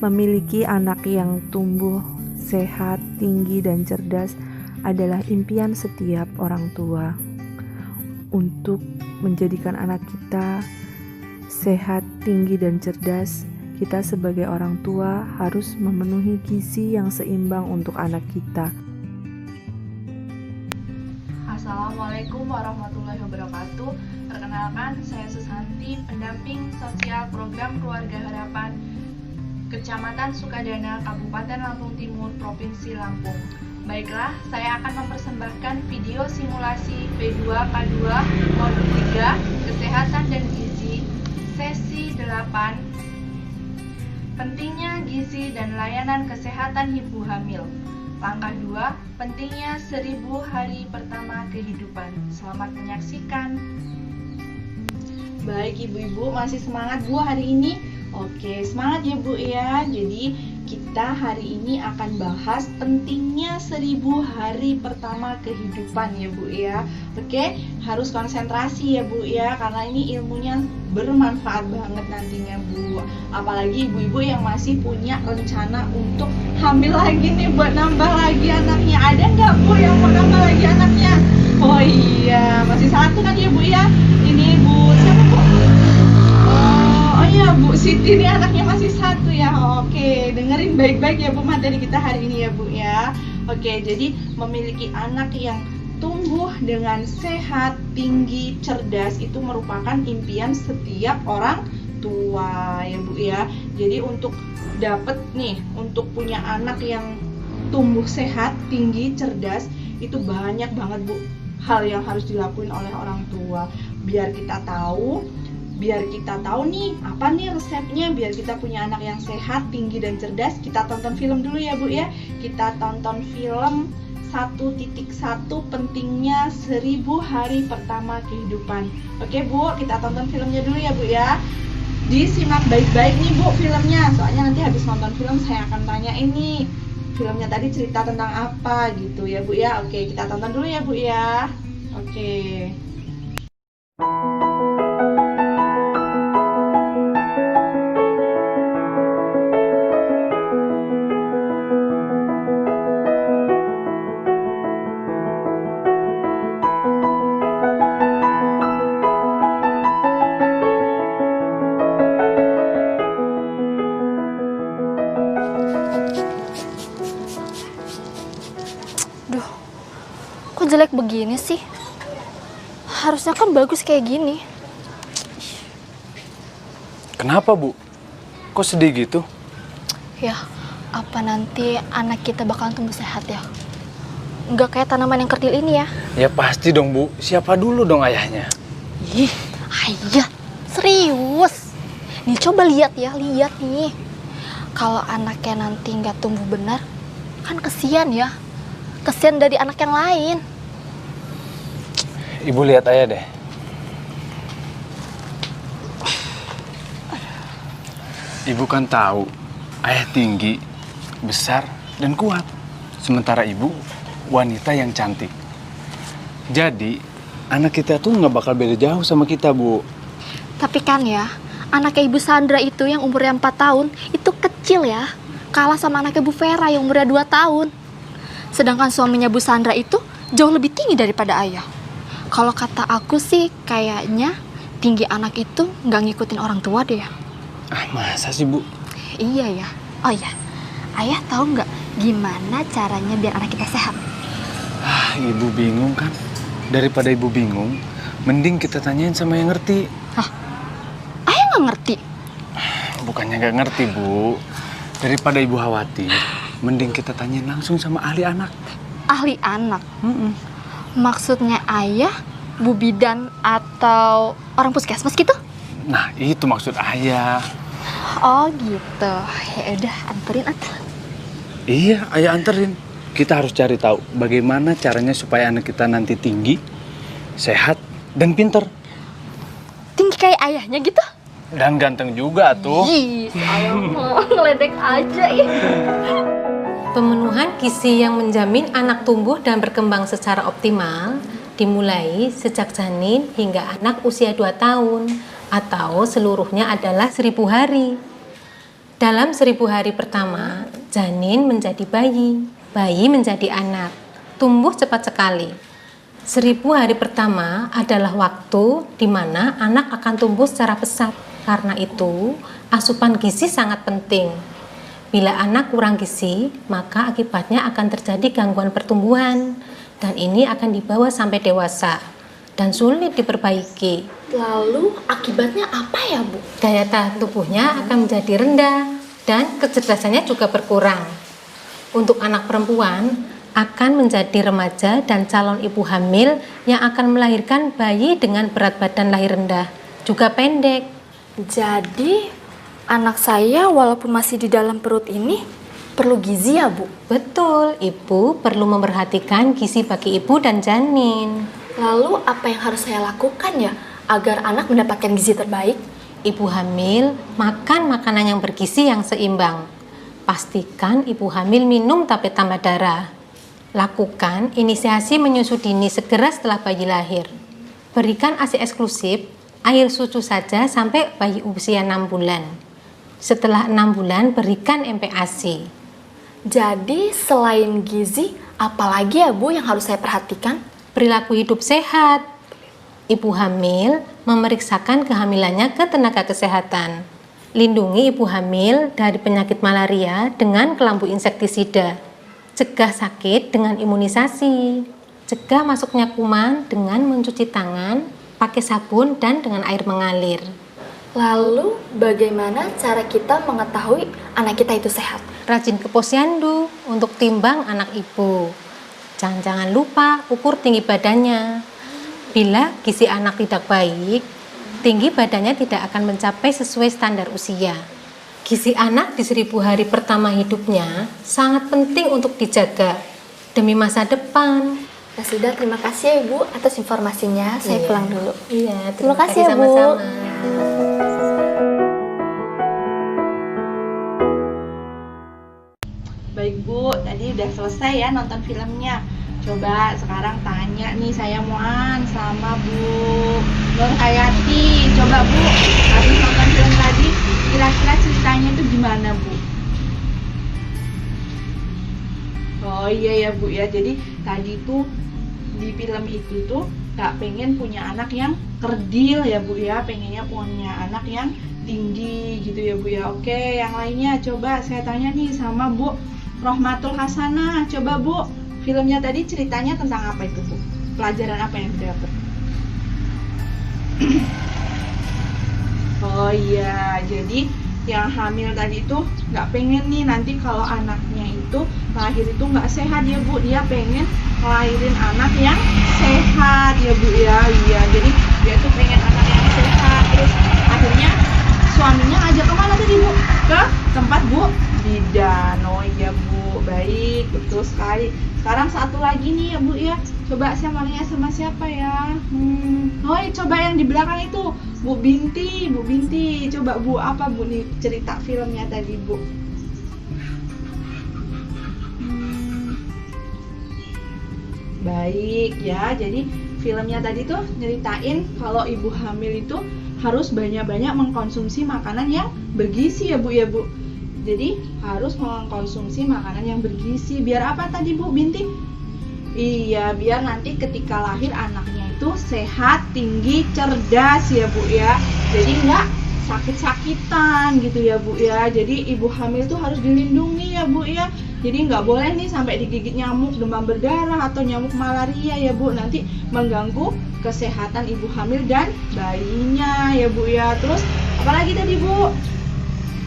Memiliki anak yang tumbuh, sehat, tinggi, dan cerdas adalah impian setiap orang tua. Untuk menjadikan anak kita sehat, tinggi, dan cerdas, kita sebagai orang tua harus memenuhi gizi yang seimbang untuk anak kita. Assalamualaikum warahmatullahi wabarakatuh. Perkenalkan, saya Susanti, pendamping sosial program Keluarga Harapan Kecamatan Sukadana, Kabupaten Lampung Timur, Provinsi Lampung. Baiklah, saya akan mempersembahkan video simulasi P2K2 Modul 3 Kesehatan dan Gizi Sesi 8. Pentingnya gizi dan layanan kesehatan ibu hamil. Langkah 2, pentingnya 1000 hari pertama kehidupan. Selamat menyaksikan. Baik ibu-ibu, masih semangat Bu hari ini? Oke, semangat ya Bu ya. Jadi kita hari ini akan bahas pentingnya 1000 hari pertama kehidupan ya Bu ya. Oke, harus konsentrasi ya Bu ya, karena ini ilmunya bermanfaat banget nantinya Bu. Apalagi ibu-ibu yang masih punya rencana untuk hamil lagi nih, buat nambah lagi anaknya. Ada nggak Bu yang mau nambah lagi anaknya? Oh iya, masih satu kan ya Bu ya. Ini Bu, siapa Bu? Oh iya Bu Siti, ini anaknya masih satu ya. Oke, dengerin baik-baik ya Bu materi kita hari ini ya Bu ya. Oke, jadi memiliki anak yang tumbuh dengan sehat, tinggi, cerdas itu merupakan impian setiap orang tua ya Bu ya. Jadi untuk dapet nih, untuk punya anak yang tumbuh sehat, tinggi, cerdas, itu banyak banget Bu hal yang harus dilakuin oleh orang tua. Biar kita tahu nih apa nih resepnya biar kita punya anak yang sehat, tinggi, dan cerdas. Kita tonton film dulu ya Bu ya. Kita tonton film 1.1 pentingnya 1000 hari pertama kehidupan. Oke Bu, kita tonton filmnya dulu ya Bu ya. Disimak baik-baik nih Bu filmnya, soalnya nanti habis nonton film saya akan tanya ini filmnya tadi cerita tentang apa gitu ya Bu ya. Oke, kita tonton dulu ya Bu ya. Oke. Kok jelek begini sih? Harusnya kan bagus kayak gini. Kenapa Bu? Kok sedih gitu? Ya, apa nanti anak kita bakalan tumbuh sehat ya? Nggak kayak tanaman yang kerdil ini ya? Ya pasti dong Bu, siapa dulu dong ayahnya? Ih, ayah, serius. Nih coba lihat nih. Kalau anaknya nanti nggak tumbuh benar, kan kesian ya. Kesian dari anak yang lain. Ibu lihat ayah deh. Ibu kan tahu ayah tinggi, besar, dan kuat. Sementara ibu wanita yang cantik. Jadi anak kita tuh nggak bakal beda jauh sama kita Bu. Tapi kan ya, anaknya Ibu Sandra itu yang umurnya 4 tahun, itu kecil ya. Kalah sama anaknya Bu Vera yang umurnya 2 tahun. Sedangkan suaminya Bu Sandra itu jauh lebih tinggi daripada ayah. Kalau kata aku sih kayaknya tinggi anak itu nggak ngikutin orang tua deh ya. Ah masa sih Bu? Iya ya. Oh iya, ayah tahu nggak gimana caranya biar anak kita sehat? Ah ibu bingung kan? Daripada ibu bingung, mending kita tanyain sama yang ngerti. Hah? Ayah nggak ngerti? Bukannya nggak ngerti Bu. Daripada ibu khawatir, mending kita tanyain langsung sama ahli anak. Ahli anak? Maksudnya ayah, Bu Bidan, atau orang puskesmas gitu? Nah itu maksud ayah. Oh gitu. Ya udah, anterin atau? Iya ayah anterin. Kita harus cari tahu bagaimana caranya supaya anak kita nanti tinggi, sehat, dan pinter. Tinggi kayak ayahnya gitu? Dan ganteng juga tuh. Ih, ayah mau ngeledek aja ya. Pemenuhan gizi yang menjamin anak tumbuh dan berkembang secara optimal dimulai sejak janin hingga anak usia 2 tahun atau seluruhnya adalah 1000 hari. Dalam 1000 hari pertama, janin menjadi bayi, bayi menjadi anak, tumbuh cepat sekali. 1000 hari pertama adalah waktu di mana anak akan tumbuh secara pesat. Karena itu, asupan gizi sangat penting. Bila anak kurang gizi, maka akibatnya akan terjadi gangguan pertumbuhan, dan ini akan dibawa sampai dewasa dan sulit diperbaiki. Lalu akibatnya apa ya, Bu? Daya tahan tubuhnya akan menjadi rendah dan kecerdasannya juga berkurang. Untuk anak perempuan akan menjadi remaja dan calon ibu hamil yang akan melahirkan bayi dengan berat badan lahir rendah, juga pendek. Jadi anak saya walaupun masih di dalam perut ini perlu gizi ya, Bu? Betul, ibu perlu memperhatikan gizi bagi ibu dan janin. Lalu apa yang harus saya lakukan ya agar anak mendapatkan gizi terbaik? Ibu hamil makan makanan yang bergizi yang seimbang. Pastikan ibu hamil minum tablet tambah darah. Lakukan inisiasi menyusu dini segera setelah bayi lahir. Berikan ASI eksklusif, air susu saja sampai bayi usia 6 bulan. Setelah 6 bulan berikan MPASI. Jadi selain gizi, apalagi ya, Bu, yang harus saya perhatikan? Perilaku hidup sehat. Ibu hamil memeriksakan kehamilannya ke tenaga kesehatan. Lindungi ibu hamil dari penyakit malaria dengan kelambu insektisida. Cegah sakit dengan imunisasi. Cegah masuknya kuman dengan mencuci tangan, pakai sabun dan dengan air mengalir. Lalu bagaimana cara kita mengetahui anak kita itu sehat? Rajin ke posyandu untuk timbang anak ibu. Jangan lupa ukur tinggi badannya. Bila gizi anak tidak baik, tinggi badannya tidak akan mencapai sesuai standar usia. Gizi anak di 1000 hari pertama hidupnya sangat penting untuk dijaga demi masa depan. Ya sudah, terima kasih ya, Ibu atas informasinya. Saya pulang dulu. Iya, Terima kasih ya, Bu. sama-sama. Baik Bu, tadi udah selesai ya nonton filmnya. Coba sekarang tanya nih saya Muan sama Bu Nur Hayati. Coba Bu, habis nonton film tadi, kira-kira ceritanya itu gimana Bu? Oh iya ya Bu ya, jadi tadi tuh di film itu tuh gak pengen punya anak yang kerdil ya Bu ya, pengennya punya anak yang tinggi gitu ya Bu ya. Oke, yang lainnya coba saya tanya nih sama Bu Rohmatul Hasanah. Coba Bu, filmnya tadi ceritanya tentang apa itu Bu? Pelajaran apa yang didapat? Oh iya, jadi yang hamil tadi itu nggak pengen nih nanti kalau anaknya itu lahir itu nggak sehat ya Bu. Dia pengen ngelahirin anak yang sehat ya Bu ya. Iya, jadi dia tuh pengen anak yang sehat. Terus akhirnya suaminya ngajak kemana tadi Bu? Ke tempat Bu bidan. Oh iya Bu, baik, betul sekali. Sekarang satu lagi nih ya Bu ya. Coba saya mau nanya sama siapa ya? Oh coba yang di belakang itu Bu Binti. Bu Binti, coba Bu, apa Bu nih cerita filmnya tadi Bu? Baik ya, jadi filmnya tadi tuh nyeritain kalau ibu hamil itu harus banyak-banyak mengkonsumsi makanan yang bergizi ya Bu ya Bu. Jadi harus mengkonsumsi makanan yang bergizi. Biar apa tadi Bu Binti? Iya, biar nanti ketika lahir anaknya itu sehat, tinggi, cerdas ya Bu ya. Jadi nggak sakit-sakitan gitu ya Bu ya. Jadi ibu hamil tuh harus dilindungi ya Bu ya. Jadi nggak boleh nih sampai digigit nyamuk demam berdarah atau nyamuk malaria ya Bu. Nanti mengganggu kesehatan ibu hamil dan bayinya ya Bu ya. Terus apalagi tadi Bu?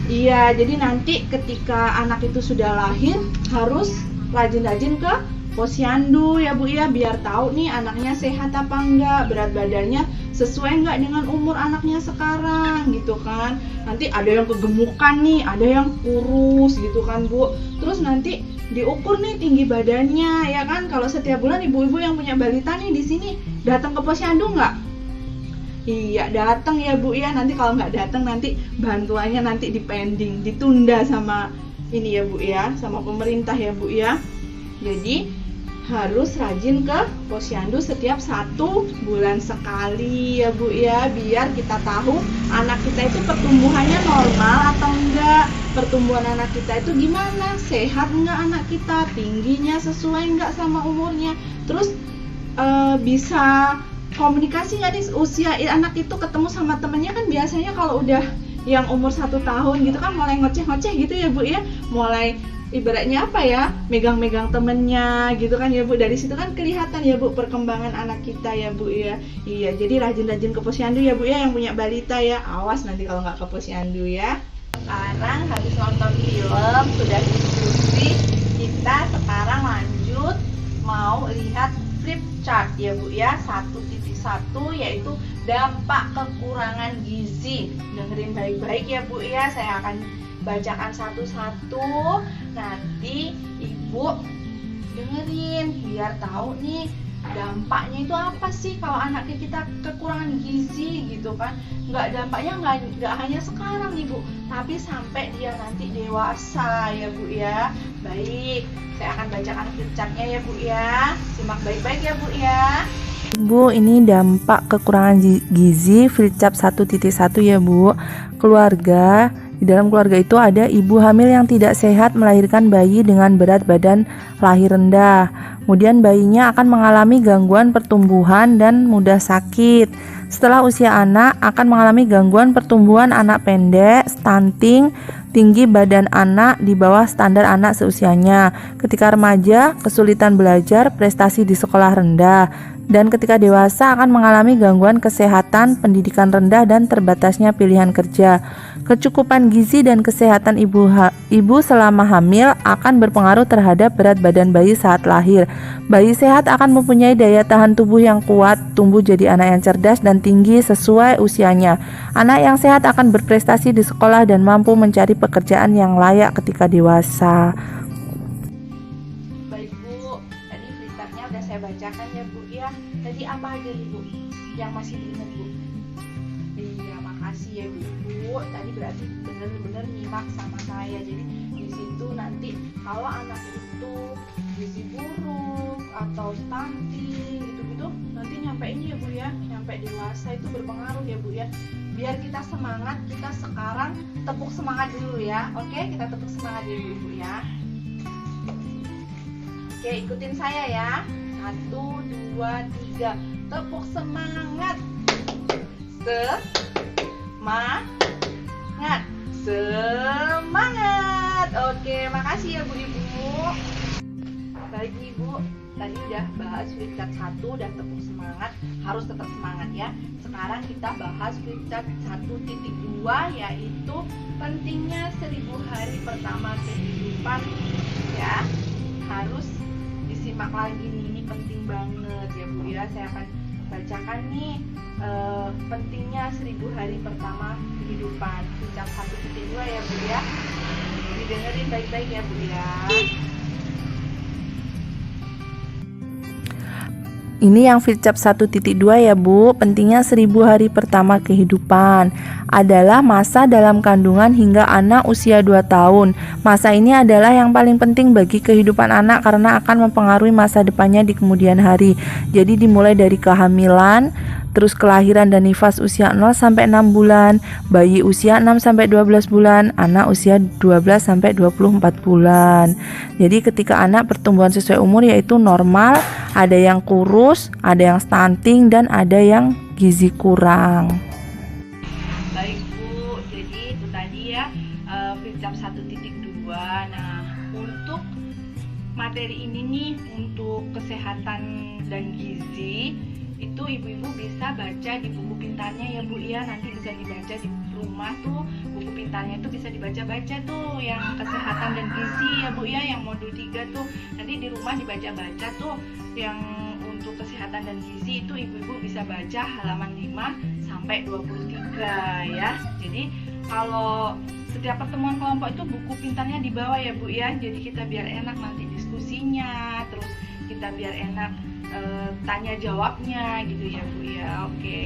Iya, jadi nanti ketika anak itu sudah lahir harus rajin-rajin ke posyandu ya Bu ya, biar tahu nih anaknya sehat apa enggak, berat badannya sesuai enggak dengan umur anaknya sekarang gitu kan. Nanti ada yang kegemukan nih, ada yang kurus gitu kan Bu. Terus nanti diukur nih tinggi badannya ya kan. Kalau setiap bulan ibu-ibu yang punya balita nih di sini datang ke posyandu enggak? Iya, datang ya Bu ya. Nanti kalau nggak datang nanti bantuannya nanti dipending, ditunda sama ini ya Bu ya, sama pemerintah ya Bu ya. Jadi harus rajin ke posyandu setiap 1 bulan sekali ya Bu ya, biar kita tahu anak kita itu pertumbuhannya normal atau enggak. pertumbuhan anak kita itu gimana, sehat nggak anak kita, tingginya sesuai nggak sama umurnya, terus bisa komunikasi nggak nih usia anak itu ketemu sama temennya. Kan biasanya kalau udah yang umur 1 tahun gitu kan mulai ngoceh-ngoceh gitu ya Bu ya, mulai ibaratnya apa ya, megang-megang temennya gitu kan ya Bu. Dari situ kan kelihatan ya Bu perkembangan anak kita ya Bu ya. Iya, jadi rajin-rajin ke posyandu ya Bu ya yang punya balita ya. Awas nanti kalau nggak ke posyandu ya. Sekarang habis nonton film, sudah diskusi, kita sekarang lanjut mau lihat flip chart ya Bu ya. 1.1 yaitu dampak kekurangan gizi. Dengerin baik-baik ya Bu ya, saya akan bacakan satu-satu, nanti Ibu dengerin biar tahu nih dampaknya itu apa sih kalau anaknya kita kekurangan gizi gitu kan. Dampaknya nggak hanya sekarang nih Bu, tapi sampai dia nanti dewasa ya Bu ya. Baik, saya akan bacakan flipchartnya ya Bu ya, simak baik-baik ya Bu ya. Bu, ini dampak kekurangan gizi flipchart 1.1 ya Bu. Keluarga, di dalam keluarga itu ada ibu hamil yang tidak sehat melahirkan bayi dengan berat badan lahir rendah. Kemudian bayinya akan mengalami gangguan pertumbuhan dan mudah sakit. Setelah usia anak akan mengalami gangguan pertumbuhan anak pendek, stunting, tinggi badan anak di bawah standar anak seusianya. Ketika remaja, kesulitan belajar, prestasi di sekolah rendah. Dan ketika dewasa akan mengalami gangguan kesehatan, pendidikan rendah, dan terbatasnya pilihan kerja. Kecukupan gizi dan kesehatan ibu selama hamil akan berpengaruh terhadap berat badan bayi saat lahir. Bayi sehat akan mempunyai daya tahan tubuh yang kuat, tumbuh jadi anak yang cerdas dan tinggi sesuai usianya. Anak yang sehat akan berprestasi di sekolah dan mampu mencari pekerjaan yang layak ketika dewasa. Baik Bu, tadi flipchartnya udah saya bacakan ya Bu ya. Tadi apa aja nih Bu yang masih diingat Bu? Iya, makasih ya Bu. Tadi berarti benar-benar nyimak sama saya. Jadi di situ nanti kalau anak itu gizi buruk atau stunting gitu-gitu, nanti nyampe ini ya Bu ya, nyampe dewasa itu berpengaruh ya Bu ya. Biar kita semangat, kita sekarang tepuk semangat dulu ya. Oke, kita tepuk semangat dulu Bu ya. Oke, ikutin saya ya. 1, 2, 3. Tepuk semangat. Semangat. Oke, makasih ya Bu Ibu. Baik Ibu, tadi udah bahas flipchart 1, udah tepuk semangat, harus tetap semangat ya. Sekarang kita bahas flipchart 1.2 yaitu pentingnya 1000 hari pertama kehidupan ya. Harus disimak lagi nih, ini penting banget ya Bu ya. Saya akan bacakan nih pentingnya 1000 hari pertama kehidupan flipchart 1.2 ya Bu ya. Didengerin baik-baik ya Bu ya. Ini yang flipchart 1.2 ya Bu. Pentingnya 1000 hari pertama kehidupan adalah masa dalam kandungan hingga anak usia 2 tahun. Masa ini adalah yang paling penting bagi kehidupan anak karena akan mempengaruhi masa depannya di kemudian hari. Jadi dimulai dari kehamilan, terus kelahiran dan nifas usia 0 sampai 6 bulan, bayi usia 6 sampai 12 bulan, anak usia 12 sampai 24 bulan. Jadi ketika anak pertumbuhan sesuai umur yaitu normal, ada yang kurus, ada yang stunting, dan ada yang gizi kurang. Baik Bu, jadi itu tadi ya flipchart 1.2. Nah, untuk materi ini nih, untuk kesehatan dan gizi itu ibu-ibu bisa baca di buku pintarnya ya Bu ya. Nanti bisa dibaca di rumah tuh, buku pintarnya itu bisa dibaca-baca tuh yang kesehatan dan gizi ya Bu ya, yang modul 3 tuh. Nanti di rumah dibaca-baca tuh yang untuk kesehatan dan gizi itu ibu-ibu bisa baca halaman 5 sampai 23 ya. Jadi kalau setiap pertemuan kelompok itu buku pintarnya dibawa ya Bu ya. Jadi kita biar enak nanti diskusinya, terus kita biar enak tanya jawabnya gitu ya Bu ya. Oke.